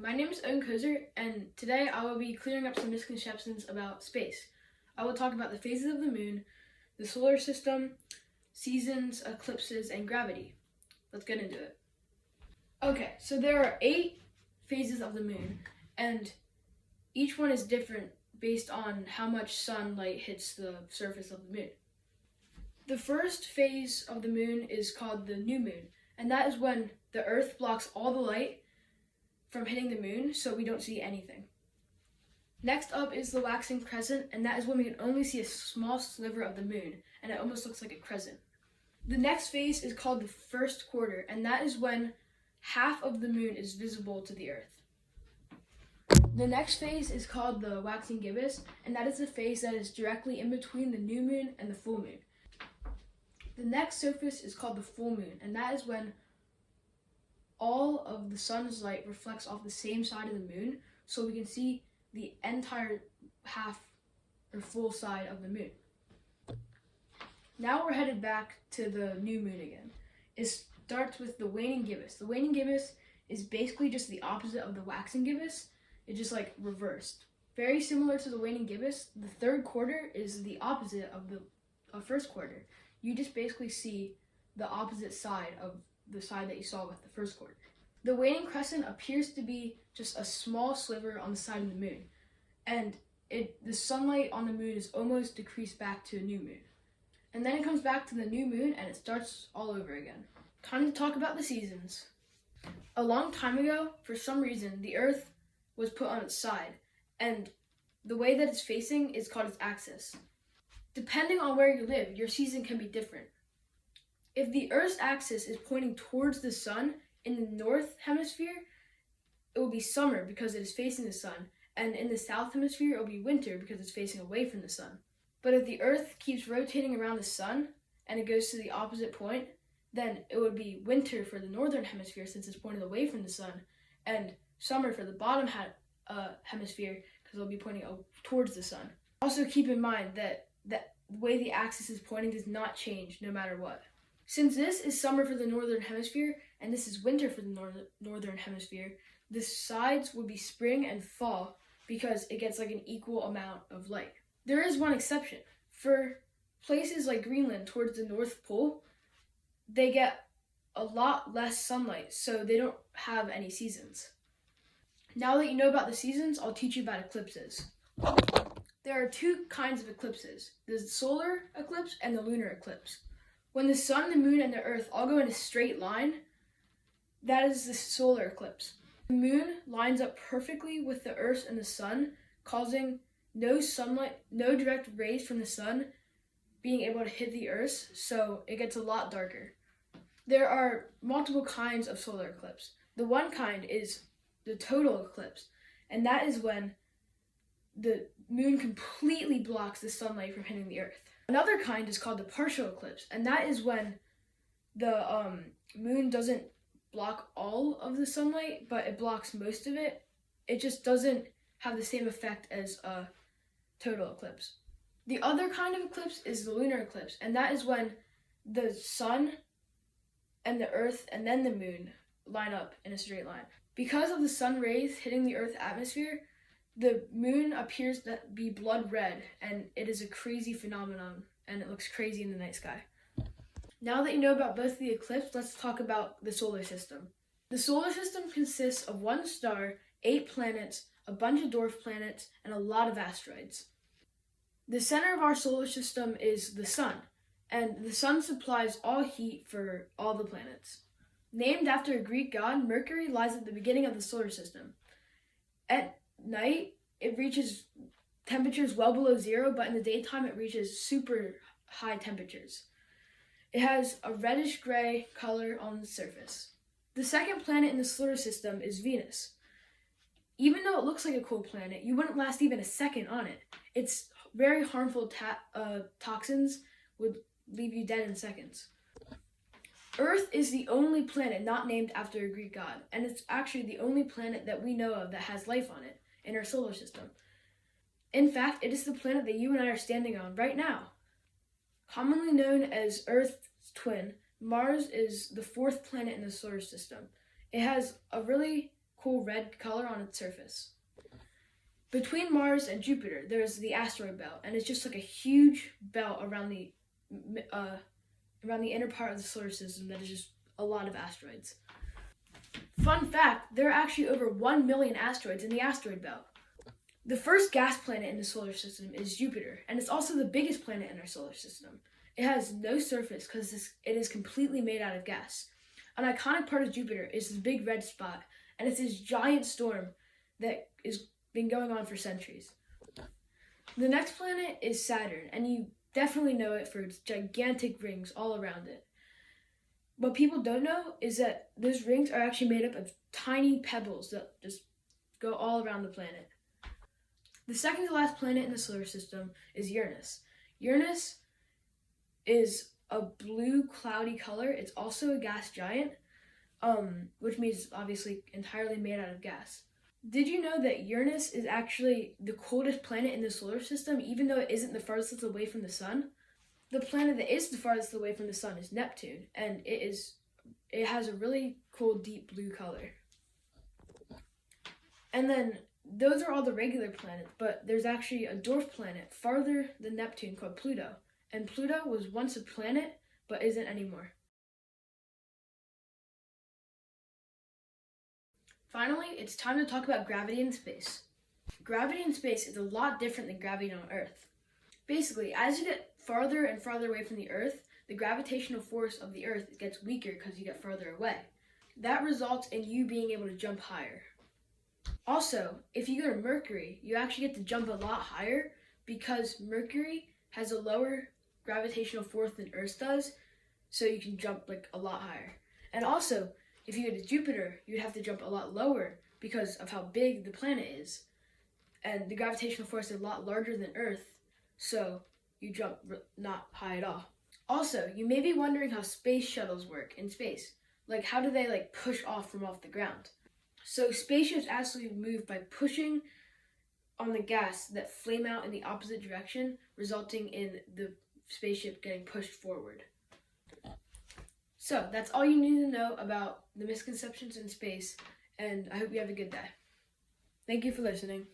my name is Owen Kozer, and today I will be clearing up some misconceptions about space. I will talk about the phases of the moon, the solar system, seasons, eclipses, and gravity. Let's get into it. Okay, so there are 8 phases of the moon, and each one is different based on how much sunlight hits the surface of the moon. The first phase of the moon is called the new moon, and that is when the Earth blocks all the light from hitting the moon, so we don't see anything. Next up is the waxing crescent, and that is when we can only see a small sliver of the moon, and it almost looks like a crescent. The next phase is called the first quarter, and that is when half of the moon is visible to the Earth. The next phase is called the waxing gibbous, and that is the phase that is directly in between the new moon and the full moon. The next surface is called the full moon, and that is when all of the sun's light reflects off the same side of the moon, so we can see the entire half or full side of the moon. Now we're headed back to the new moon again. It starts with the waning gibbous. The waning gibbous is basically just the opposite of the waxing gibbous. It's just like reversed. Very similar to the waning gibbous, the third quarter is the opposite of the first quarter. You just basically see the opposite side of the side that you saw with the first quarter. The waning crescent appears to be just a small sliver on the side of the moon, and the sunlight on the moon is almost decreased back to a new moon. And then it comes back to the new moon and it starts all over again. Time to talk about the seasons. A long time ago, for some reason, the Earth was put on its side, and the way that it's facing is called its axis. Depending on where you live, your season can be different. If the Earth's axis is pointing towards the sun in the north hemisphere, it will be summer because it is facing the sun, and in the south hemisphere, it will be winter because it's facing away from the sun. But if the Earth keeps rotating around the sun and it goes to the opposite point, then it would be winter for the northern hemisphere since it's pointed away from the sun, and summer for the bottom hemisphere because it'll be pointing towards the sun. Also keep in mind that the way the axis is pointing does not change no matter what. Since this is summer for the northern hemisphere and this is winter for the northern hemisphere, the sides would be spring and fall because it gets like an equal amount of light. There is one exception. For places like Greenland towards the North Pole, they get a lot less sunlight, so they don't have any seasons. Now that you know about the seasons, I'll teach you about eclipses. There are 2 kinds of eclipses, the solar eclipse and the lunar eclipse. When the sun, the moon, and the Earth all go in a straight line, that is the solar eclipse. The moon lines up perfectly with the Earth and the sun, causing no sunlight, no direct rays from the sun being able to hit the Earth, so it gets a lot darker. There are multiple kinds of solar eclipse. The one kind is the total eclipse, and that is when the moon completely blocks the sunlight from hitting the Earth. Another kind is called the partial eclipse, and that is when the moon doesn't block all of the sunlight, but it blocks most of it. It just doesn't have the same effect as a total eclipse. The other kind of eclipse is the lunar eclipse, and that is when the sun and the Earth and then the moon line up in a straight line. Because of the sun rays hitting the Earth's atmosphere, the moon appears to be blood red, and it is a crazy phenomenon, and it looks crazy in the night sky. Now that you know about both the eclipse, let's talk about the solar system. The solar system consists of 1 star, 8 planets, a bunch of dwarf planets, and a lot of asteroids. The center of our solar system is the sun, and the sun supplies all heat for all the planets. Named after a Greek god, Mercury lies at the beginning of the solar system. At night, it reaches temperatures well below 0, but in the daytime, it reaches super high temperatures. It has a reddish-gray color on the surface. The second planet in the solar system is Venus. Even though it looks like a cool planet, you wouldn't last even a second on it. Its very harmful toxins would leave you dead in seconds. Earth is the only planet not named after a Greek god, and it's actually the only planet that we know of that has life on it in our solar system. In fact, it is the planet that you and I are standing on right now. Commonly known as Earth's twin, Mars is the 4th planet in the solar system. It has a really cool red color on its surface. Between Mars and Jupiter, there's the asteroid belt, and it's just like a huge belt around the inner part of the solar system that is just a lot of asteroids. Fun fact, there are actually over 1 million asteroids in the asteroid belt. The first gas planet in the solar system is Jupiter, and it's also the biggest planet in our solar system. It has no surface because it is completely made out of gas. An iconic part of Jupiter is this big red spot, and it's this giant storm that has been going on for centuries. The next planet is Saturn, and you definitely know it for its gigantic rings all around it. What people don't know is that those rings are actually made up of tiny pebbles that just go all around the planet. The second to last planet in the solar system is Uranus. Uranus is a blue cloudy color. It's also a gas giant, which means it's obviously entirely made out of gas. Did you know that Uranus is actually the coldest planet in the solar system, even though it isn't the farthest away from the sun? The planet that is the farthest away from the sun is Neptune, and it has a really cool deep blue color. And then those are all the regular planets, but there's actually a dwarf planet farther than Neptune called Pluto. And Pluto was once a planet, but isn't anymore. Finally, it's time to talk about gravity in space. Gravity in space is a lot different than gravity on Earth. Basically, as you get farther and farther away from the Earth, the gravitational force of the Earth gets weaker because you get farther away. That results in you being able to jump higher. Also, if you go to Mercury, you actually get to jump a lot higher because Mercury has a lower gravitational force than Earth does, so you can jump like a lot higher. And also, if you go to Jupiter, you'd have to jump a lot lower because of how big the planet is. And the gravitational force is a lot larger than Earth, so you jump not high at all. Also, you may be wondering how space shuttles work in space. Like, how do they push off the ground? So spaceships actually move by pushing on the gas that flame out in the opposite direction, resulting in the spaceship getting pushed forward. So that's all you need to know about the misconceptions in space, and I hope you have a good day. Thank you for listening.